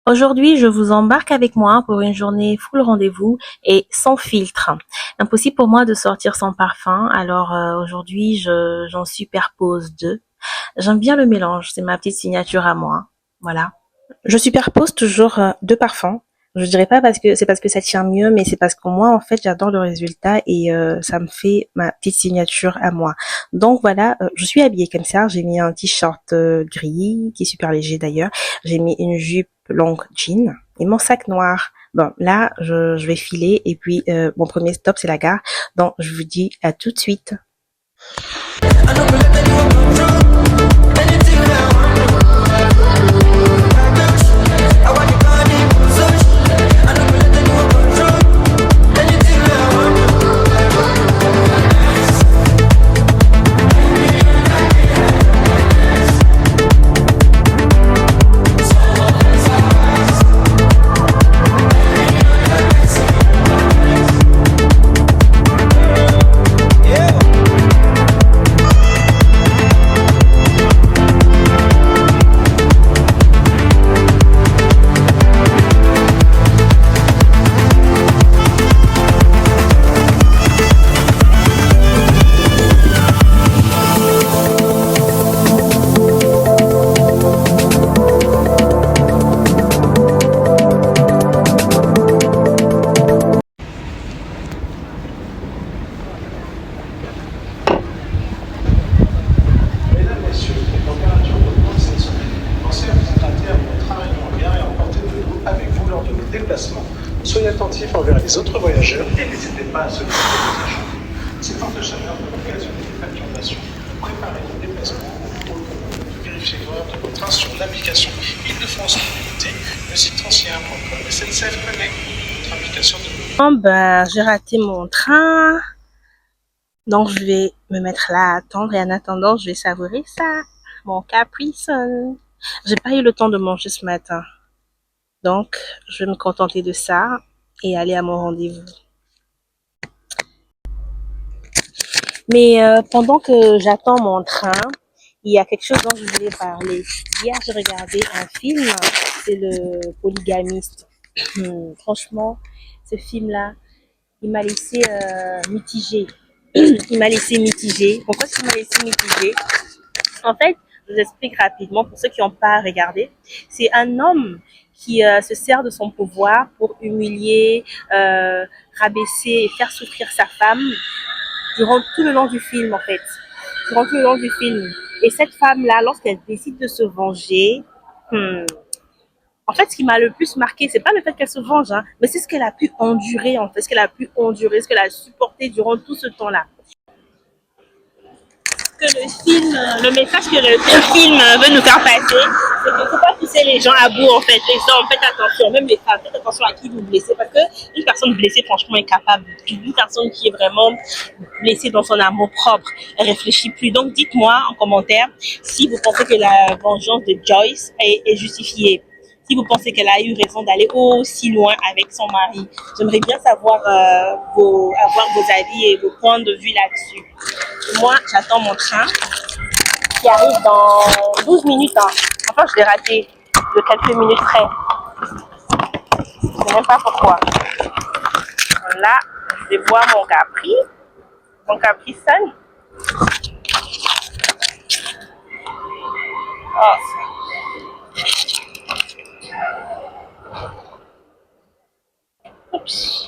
Aujourd'hui, je vous embarque avec moi pour une journée full rendez-vous et sans filtre. Impossible pour moi de sortir sans parfum, alors aujourd'hui, j'en superpose deux. J'aime bien le mélange, c'est ma petite signature à moi. Voilà. Je superpose toujours deux parfums. Je dirais pas parce que ça tient mieux, mais c'est parce que moi, en fait, j'adore le résultat et ça me fait ma petite signature à moi. Donc voilà, je suis habillée comme ça. J'ai mis un t-shirt gris, qui est super léger d'ailleurs. J'ai mis une jupe longue jean et mon sac noir. Bon, là, je vais filer et puis mon premier stop, c'est la gare. Donc, je vous dis à tout de suite. Mesdames, Messieurs, les températures augmentent cette semaine. Pensez à vous hydrater avant votre arrivée en gare et emporter de l'eau avec vous lors de vos déplacements. Soyez attentifs envers les autres voyageurs et n'hésitez pas à solliciter vos agents. Ces fortes chaleurs peuvent occasionner des perturbations. Préparez vos déplacements au de vérifier l'horaire de vos trains sur l'application Île-de-France Mobilité, le site ancien.com, SNCF Connect, votre application de Bon, ben, j'ai raté mon train. Donc, je vais me mettre là à attendre et en attendant, je vais savourer ça. Mon Capri Sun. J'ai pas eu le temps de manger ce matin. Donc, je vais me contenter de ça et aller à mon rendez-vous. Mais pendant que j'attends mon train, il y a quelque chose dont je voulais parler. Hier, j'ai regardé un film, c'est le Polygamiste. Franchement, ce film-là, il m'a laissé mitigée. Il m'a laissé mitigée. Pourquoi est-ce qu'il m'a laissé mitigée? En fait, je vous explique rapidement pour ceux qui n'ont pas regardé. C'est un homme qui se sert de son pouvoir pour humilier, rabaisser et faire souffrir sa femme durant tout le long du film, en fait. Durant tout le long du film. Et cette femme-là, lorsqu'elle décide de se venger, en fait, ce qui m'a le plus marqué, c'est pas le fait qu'elle se venge, hein, mais c'est ce qu'elle a pu endurer, en fait, ce qu'elle a pu endurer, ce qu'elle a supporté durant tout ce temps-là. Que le film, le message que le film veut nous faire passer, c'est qu'il ne faut pas pousser les gens à bout, en fait. Les gens, faites attention, même les femmes, faites attention à qui vous blessez, parce qu'une personne blessée, franchement, est capable. Une personne qui est vraiment blessée dans son amour propre, elle réfléchit plus. Donc, dites-moi en commentaire si vous pensez que la vengeance de Joyce est justifiée. Si vous pensez qu'elle a eu raison d'aller aussi loin avec son mari. J'aimerais bien savoir avoir vos avis et vos points de vue là-dessus. Moi, j'attends mon train qui arrive dans 12 minutes. Hein. Enfin, je l'ai raté de quelques minutes près. Je ne sais même pas pourquoi. Là, je vais boire mon Capri Sun. Oh. Oups.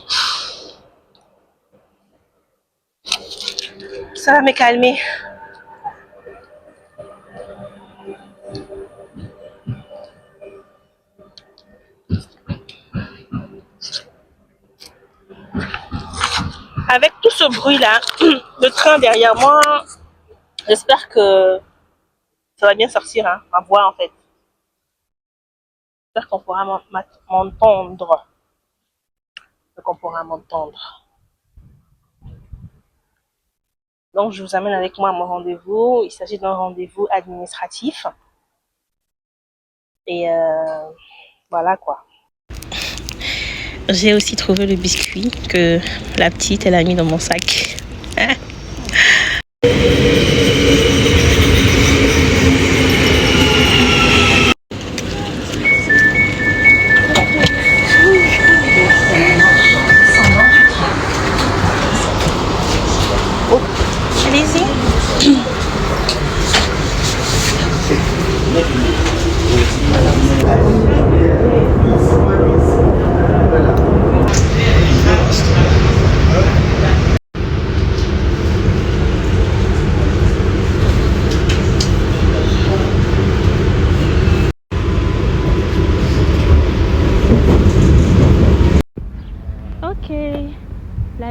Ça va me calmer. Avec tout ce bruit-là, le train derrière moi, j'espère que ça va bien sortir, hein, ma voix en fait. J'espère qu'on pourra m'entendre. Qu'on pourra m'entendre. Donc, je vous amène avec moi à mon rendez-vous. Il s'agit d'un rendez-vous administratif. Et voilà quoi. J'ai aussi trouvé le biscuit que la petite, elle a mis dans mon sac.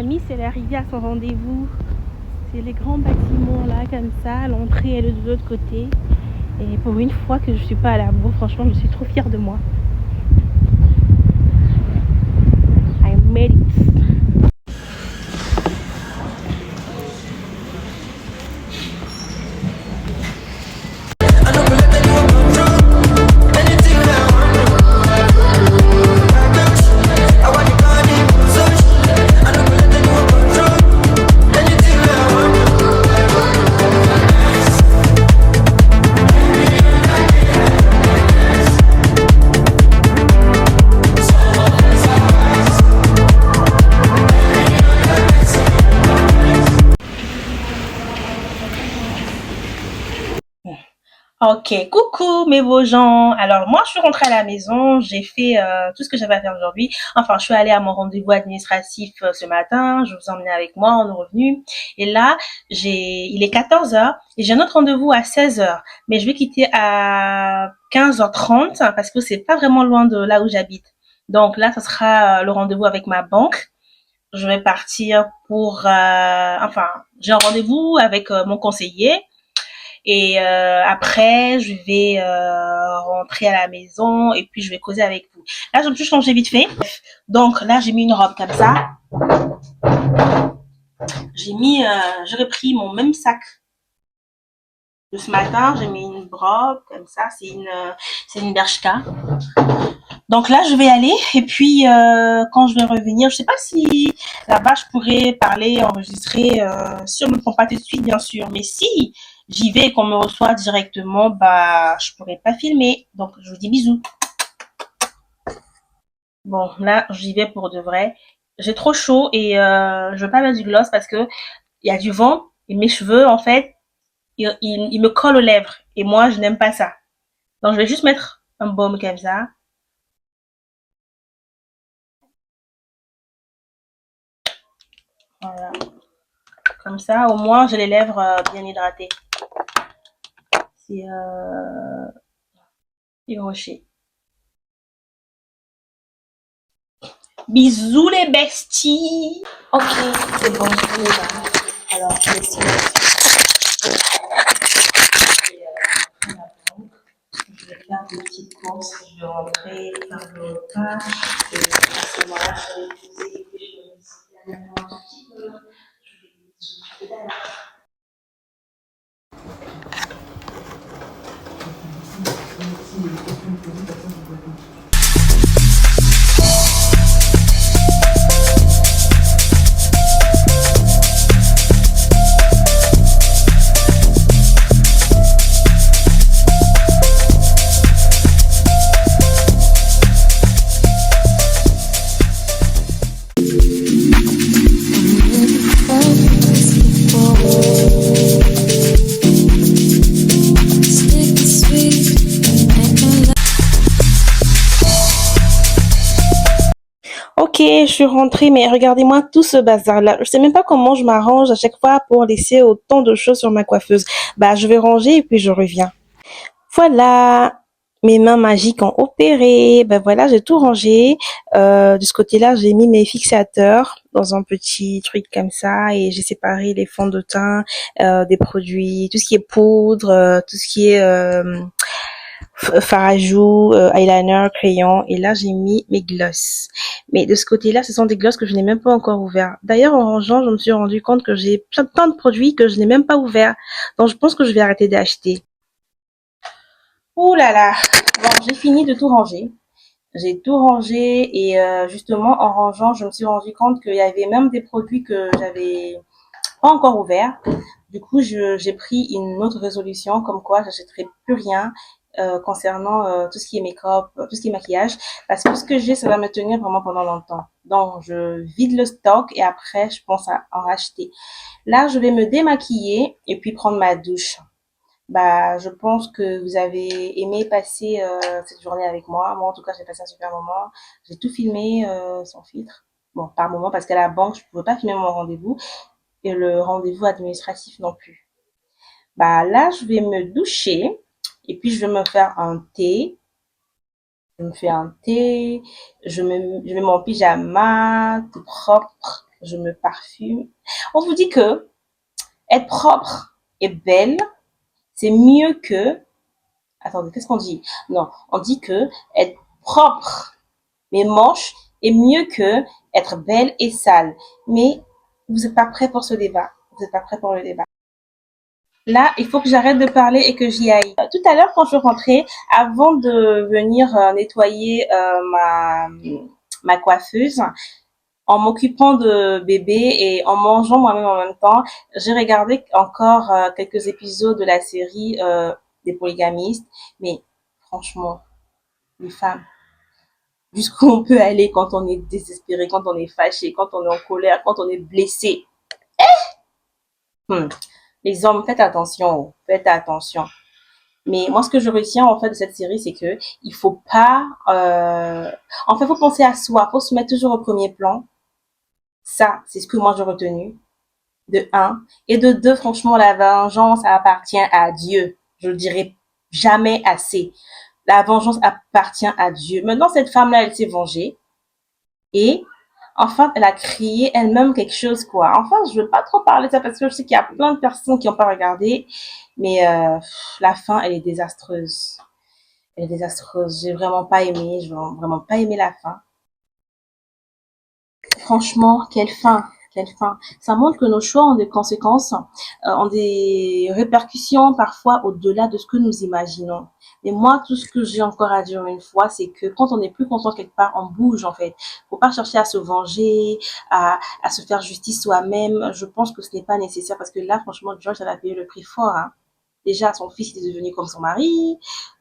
Miss, elle est arrivée à son rendez-vous. C'est les grands bâtiments là, comme ça. L'entrée elle est de l'autre côté. Et pour une fois que je suis pas à la bourre, franchement, je suis trop fière de moi. I made it. Ok, coucou mes beaux gens. Alors moi je suis rentrée à la maison, j'ai fait tout ce que j'avais à faire aujourd'hui. Enfin, je suis allée à mon rendez-vous administratif ce matin, je vous ai emmené avec moi, on est revenu. Et là, il est 14 heures et j'ai un autre rendez-vous à 16 heures. Mais je vais quitter à 15h30 parce que c'est pas vraiment loin de là où j'habite. Donc là, ça sera le rendez-vous avec ma banque. Je vais partir pour... enfin, j'ai un rendez-vous avec mon conseiller. Et après, je vais rentrer à la maison et puis je vais causer avec vous. Là, je me suis changée vite fait. Donc là, j'ai mis une robe comme ça. J'ai repris mon même sac de ce matin. J'ai mis une robe comme ça. C'est une Bershka. Donc là, je vais aller et puis quand je vais revenir, je sais pas si là-bas je pourrais parler, enregistrer. Si on me prend pas tout de suite, bien sûr, mais si j'y vais et qu'on me reçoit directement, bah je pourrais pas filmer. Donc je vous dis bisous. Bon, là j'y vais pour de vrai. J'ai trop chaud et je veux pas mettre du gloss parce que il y a du vent et mes cheveux en fait, ils me collent aux lèvres et moi je n'aime pas ça. Donc je vais juste mettre un baume comme ça. Voilà. Comme ça, au moins, j'ai les lèvres bien hydratées. C'est rocher. Bisous les besties. Ok, c'est bon, on y va. Alors, je vais faire des petites courses. Je vais rentrer, faire le repas. Et à ce moment-là, je vais utiliser et puis je vais un petit peu. Je vais Ok, je suis rentrée, mais regardez-moi tout ce bazar-là. Je sais même pas comment je m'arrange à chaque fois pour laisser autant de choses sur ma coiffeuse. Bah, je vais ranger et puis je reviens. Voilà, mes mains magiques ont opéré. Ben voilà, j'ai tout rangé. De ce côté-là, j'ai mis mes fixateurs dans un petit truc comme ça et j'ai séparé les fonds de teint, des produits, tout ce qui est poudre, tout ce qui est fard à joues, eyeliner, crayon. Et là, j'ai mis mes glosses. Mais de ce côté-là, ce sont des glosses que je n'ai même pas encore ouverts. D'ailleurs, en rangeant, je me suis rendu compte que j'ai plein de produits que je n'ai même pas ouverts. Donc, je pense que je vais arrêter d'acheter. Ouh là là. Bon, j'ai fini de tout ranger. J'ai tout rangé et justement en rangeant, je me suis rendu compte qu'il y avait même des produits que j'avais pas encore ouverts. Du coup, j'ai pris une autre résolution comme quoi j'achèterai plus rien concernant tout ce qui est make-up, tout ce qui est maquillage, parce que ce que j'ai, ça va me tenir vraiment pendant longtemps. Donc, je vide le stock et après, je pense à en racheter. Là, je vais me démaquiller et puis prendre ma douche. Bah, je pense que vous avez aimé passer cette journée avec moi. Moi, en tout cas, j'ai passé un super moment. J'ai tout filmé sans filtre. Bon, par moment, parce qu'à la banque, je pouvais pas filmer mon rendez-vous et le rendez-vous administratif non plus. Bah, là, je vais me doucher et puis je vais me faire un thé. Je me fais un thé, je mets mon pyjama tout propre je me parfume. On vous dit que être propre et belle, c'est mieux que... Attendez, qu'est-ce qu'on dit? Non, on dit que être propre mais moche est mieux que être belle et sale. Mais vous n'êtes pas prêt pour ce débat. Vous n'êtes pas prêt pour le débat. Là, il faut que j'arrête de parler et que j'y aille. Tout à l'heure, quand je rentrais, avant de venir nettoyer ma coiffeuse, en m'occupant de bébé et en mangeant moi-même en même temps, j'ai regardé encore quelques épisodes de la série des polygamistes. Mais franchement, les femmes, jusqu'où on peut aller quand on est désespéré, quand on est fâché, quand on est en colère, quand on est blessé. Hmm. Les hommes, faites attention, faites attention. Mais moi, ce que je retiens en fait de cette série, c'est que il faut pas, en fait, faut penser à soi, faut se mettre toujours au premier plan. Ça, c'est ce que moi j'ai retenu. De un. Et de deux, franchement, la vengeance appartient à Dieu. Je le dirai jamais assez. La vengeance appartient à Dieu. Maintenant, cette femme-là, elle s'est vengée. Et, enfin, elle a créé elle-même quelque chose, quoi. Enfin, je veux pas trop parler de ça parce que je sais qu'il y a plein de personnes qui n'ont pas regardé. Mais la fin, elle est désastreuse. Elle est désastreuse. J'ai vraiment pas aimé. J'ai vraiment pas aimé la fin. Franchement, quelle fin, quelle fin. Ça montre que nos choix ont des conséquences, ont des répercussions parfois au-delà de ce que nous imaginons. Et moi, tout ce que j'ai encore à dire une fois, c'est que quand on n'est plus content quelque part, on bouge en fait. Faut pas chercher à se venger, à se faire justice soi-même. Je pense que ce n'est pas nécessaire parce que là, franchement, George, elle a payé le prix fort. Hein. Déjà, son fils est devenu comme son mari.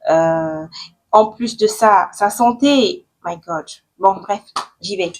Euh, en plus de ça, sa santé, my God. Bon, bref, j'y vais.